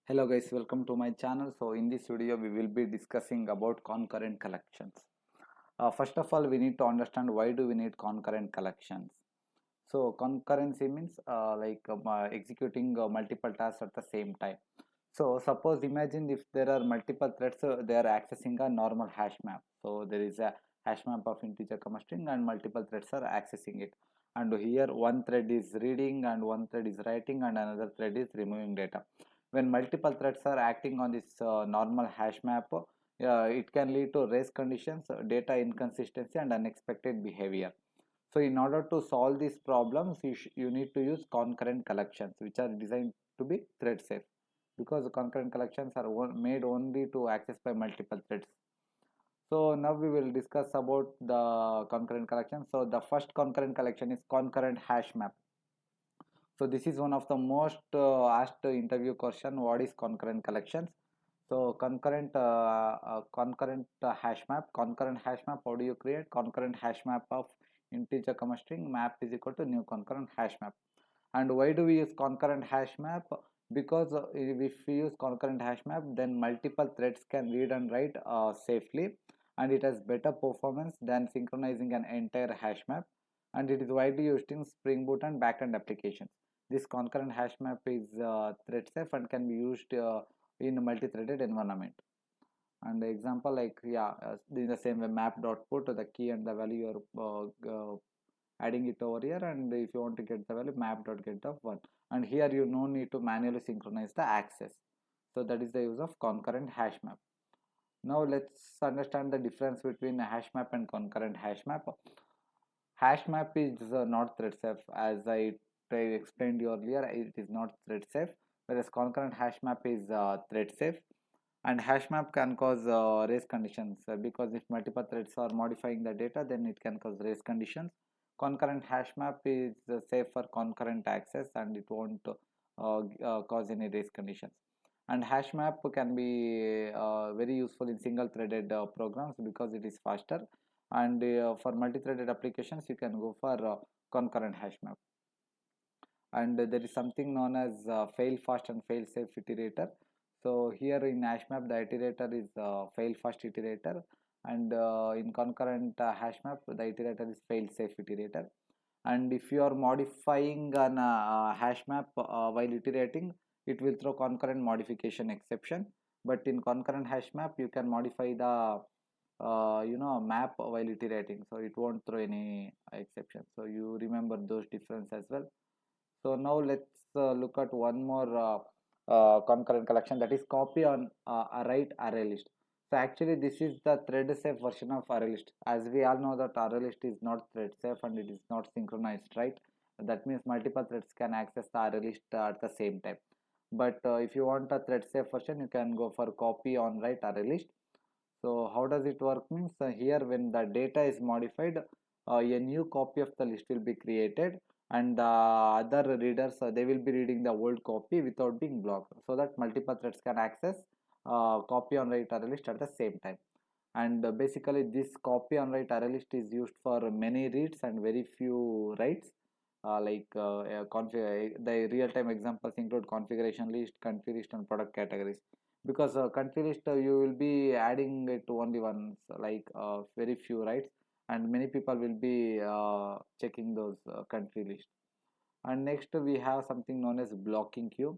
Hello guys, welcome to my channel. So in this video we will be discussing about concurrent collections. First of all, we need to understand why do we need concurrent collections. So concurrency means executing multiple tasks at the same time. So suppose imagine if there are multiple threads, they are accessing a normal hash map. So there is a hash map of integer comma string and multiple threads are accessing it. And here one thread is reading and one thread is writing and another thread is removing data. When multiple threads are acting on this normal hash map, it can lead to race conditions, data inconsistency and unexpected behavior. So in order to solve these problems, you need to use concurrent collections, which are designed to be thread safe, because concurrent collections are made only to access by multiple threads. So now we will discuss about the concurrent collection. So the first concurrent collection is concurrent hash map. So this is one of the most asked interview question. What is concurrent collections? So concurrent hash map. Concurrent hash map. How do you create concurrent hash map of integer comma string map is equal to new concurrent hash map? And why do we use concurrent hash map? Because if we use concurrent hash map, then multiple threads can read and write safely, and it has better performance than synchronizing an entire hash map, and it is widely used in Spring Boot and backend applications. This concurrent hash map is thread safe and can be used in a multi-threaded environment. And the example, like, in the same way, map dot put the key and the value you are adding it over here, and if you want to get the value, map dot get the one, and here you no need to manually synchronize the access. So that is the use of concurrent hash map. Now let's understand the difference between a hash map and concurrent hash map. Hash map is not thread safe, as I explained earlier. It is not thread safe, whereas concurrent hash map is thread safe. And hash map can cause race conditions, because if multiple threads are modifying the data, then it can cause race conditions. Concurrent hash map is safe for concurrent access, and it won't cause any race conditions. And hash map can be very useful in single threaded programs because it is faster, and for multi-threaded applications you can go for concurrent hash map. And there is something known as fail fast and fail safe iterator. So here in HashMap, the iterator is fail fast iterator, and in concurrent HashMap, the iterator is fail safe iterator. And if you are modifying an HashMap while iterating, it will throw concurrent modification exception. But in concurrent HashMap, you can modify the map while iterating, so it won't throw any exception. So you remember those difference as well. So now let's look at one more concurrent collection, that is copy on write ArrayList. So actually this is the thread safe version of ArrayList. As we all know that ArrayList is not thread safe and it is not synchronized, right? That means multiple threads can access the ArrayList at the same time. But if you want a thread safe version, you can go for copy on write ArrayList. So how does it work? Means here when the data is modified, a new copy of the list will be created, and the other readers, they will be reading the old copy without being blocked, so that multiple threads can access copy on write array list at the same time. And basically this copy on write array list is used for many reads and very few writes. The real-time examples include configuration list, country list, and product categories. Because country list, you will be adding it to only once, like very few, right? And many people will be checking those country list. And next we have something known as blocking queue.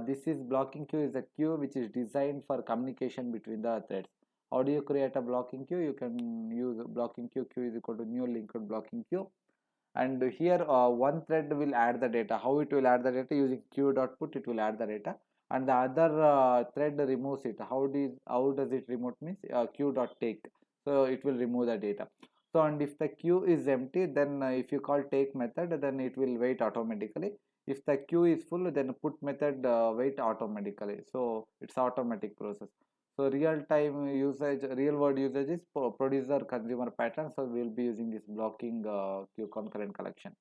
This is blocking queue is a queue which is designed for communication between the threads. How do you create a blocking queue? You can use blocking queue. Queue is equal to new linked blocking queue, and here one thread will add the data. How it will add the data? Using queue.put, it will add the data, and the other thread removes it. How does it remove? Means queue.take, so it will remove the data. So, and if the queue is empty, then if you call take method, then it will wait automatically. If the queue is full, then put method wait automatically. So it's automatic process. So real time usage, real world usage is producer consumer pattern. So we will be using this blocking queue concurrent collection.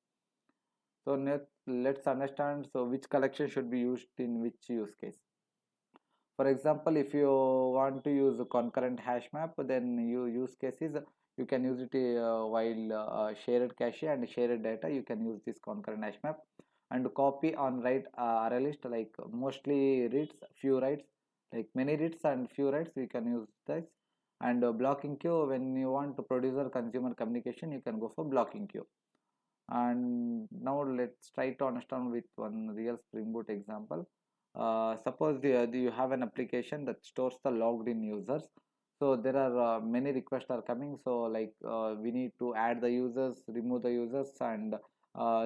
So let's understand, so which collection should be used in which use case. For example, if you want to use a concurrent hash map, then you use cases you can use it while shared cache and shared data. You can use this concurrent hash map. and copy on write array list, like mostly reads, few writes, like many reads and few writes we can use this. And blocking queue, when you want to producer consumer communication, you can go for blocking queue. And now let's try to understand with one real Spring Boot example. Suppose you have an application that stores the logged in users. So there are many requests are coming, so like we need to add the users, remove the users, and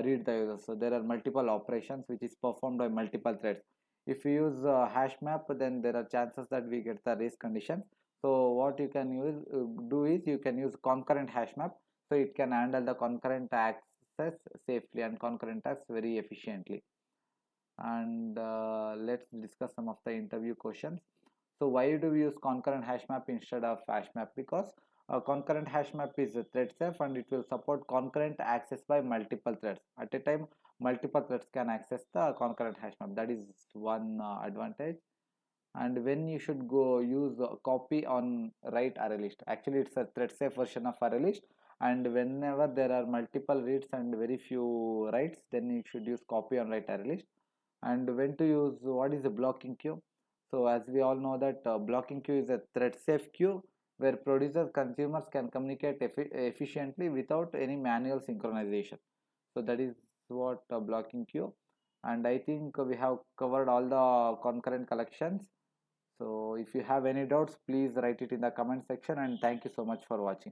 read the users. So there are multiple operations which is performed by multiple threads. If you use HashMap, then there are chances that we get the race condition. So what you can do is you can use concurrent HashMap, so it can handle the concurrent access safely and concurrent tasks very efficiently. And let's discuss some of the interview questions. So why do we use concurrent HashMap instead of HashMap? Because concurrent HashMap is thread safe and it will support concurrent access by multiple threads at a time. Multiple threads can access the concurrent HashMap. That is one advantage. And when you should go use copy on write array list, actually it's a thread safe version of array list, and whenever there are multiple reads and very few writes, then you should use copy on write array list. And when to use, what is a blocking queue? So as we all know that blocking queue is a thread safe queue where producers consumers can communicate efficiently without any manual synchronization. So that is what blocking queue. And I think we have covered all the concurrent collections. So if you have any doubts, please write it in the comment section, and thank you so much for watching.